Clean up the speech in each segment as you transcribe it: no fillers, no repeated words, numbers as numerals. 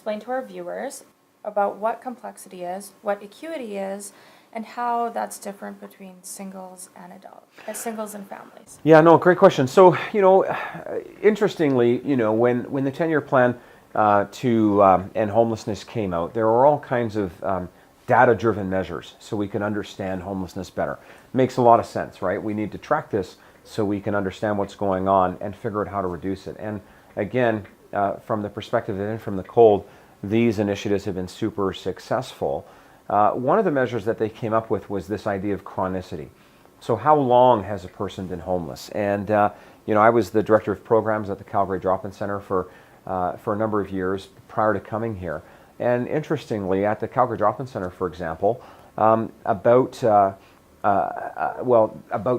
explain to our viewers about what complexity is, what acuity is, and how that's different between singles and singles and families? Yeah, no, great question. So, interestingly, when the 10-year plan to end homelessness came out, there were all kinds of data-driven measures so we can understand homelessness better. Makes a lot of sense, right? We need to track this so we can understand what's going on and figure out how to reduce it. And again, from the perspective of In From the Cold, these initiatives have been super successful. One of the measures that they came up with was this idea of chronicity. So how long has a person been homeless? And I was the director of programs at the Calgary Drop-In Center for a number of years prior to coming here. And interestingly, at the Calgary Drop-In Center, for example, about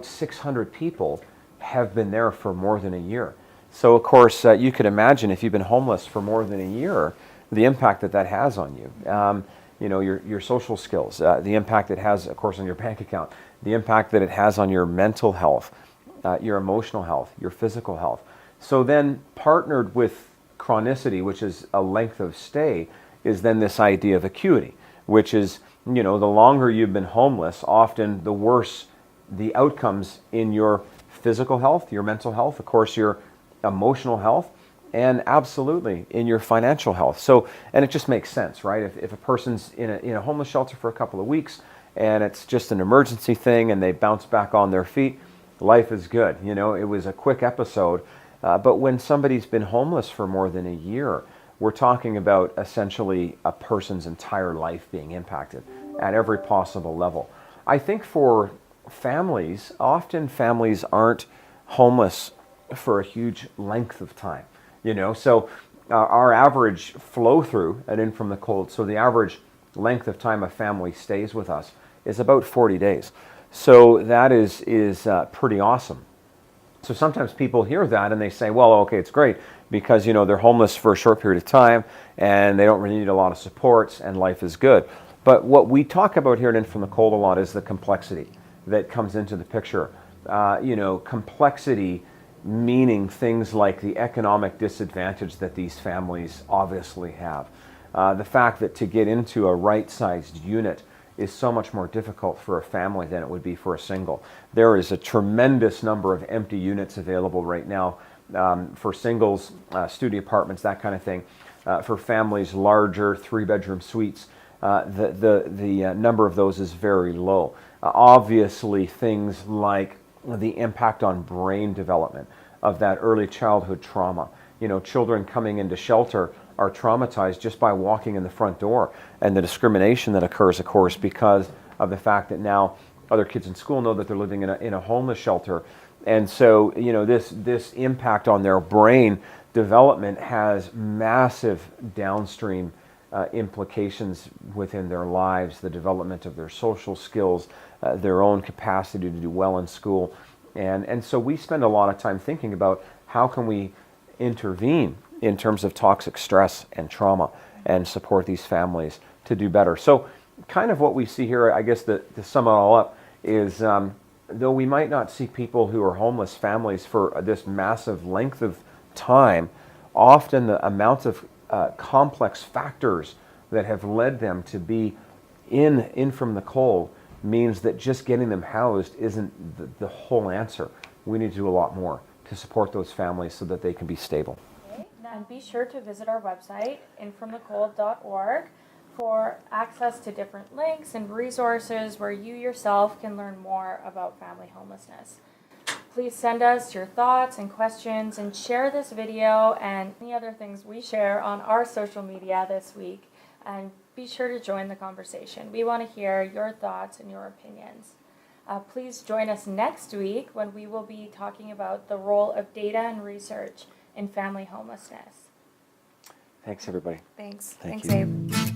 600 people have been there for more than a year. So of course, you could imagine if you've been homeless for more than a year, the impact that has on you. Your social skills, the impact it has, of course, on your bank account, the impact that it has on your mental health, your emotional health, your physical health. So then partnered with chronicity, which is a length of stay, is then this idea of acuity, which is, the longer you've been homeless, often the worse the outcomes in your physical health, your mental health, of course, your emotional health, and absolutely in your financial health. So, and it just makes sense, right? If a person's in a homeless shelter for a couple of weeks and it's just an emergency thing and they bounce back on their feet, life is good. It was a quick episode. But when somebody's been homeless for more than a year, we're talking about essentially a person's entire life being impacted at every possible level. I think for families, often families aren't homeless for a huge length of time. So our average flow through at In From the Cold, so the average length of time a family stays with us is about 40 days. So that is pretty awesome. So sometimes people hear that and they say, well, okay, it's great because, they're homeless for a short period of time and they don't really need a lot of supports and life is good. But what we talk about here at In From the Cold a lot is the complexity that comes into the picture. Complexity meaning things like the economic disadvantage that these families obviously have. The fact that to get into a right-sized unit is so much more difficult for a family than it would be for a single. There is a tremendous number of empty units available right now for singles, studio apartments, that kind of thing. For families, larger 3-bedroom suites, the number of those is very low. Obviously, things like the impact on brain development of that early childhood trauma. Children coming into shelter are traumatized just by walking in the front door, and the discrimination that occurs, of course, because of the fact that now other kids in school know that they're living in a homeless shelter. And so, this impact on their brain development has massive downstream implications within their lives, the development of their social skills, their own capacity to do well in school. And so we spend a lot of time thinking about how can we intervene in terms of toxic stress and trauma and support these families to do better. So kind of what we see here, I guess to sum it all up, is though we might not see people who are homeless families for this massive length of time, often the amount of complex factors that have led them to be in from the cold means that just getting them housed isn't the whole answer. We need to do a lot more to support those families so that they can be stable. Okay. And be sure to visit our website, INNformtheCold.org, for access to different links and resources where you yourself can learn more about family homelessness. Please send us your thoughts and questions and share this video and any other things we share on our social media this week. And be sure to join the conversation. We want to hear your thoughts and your opinions. Please join us next week when we will be talking about the role of data and research in family homelessness. Thanks, everybody. Thanks. Thank Thanks, you. Abe.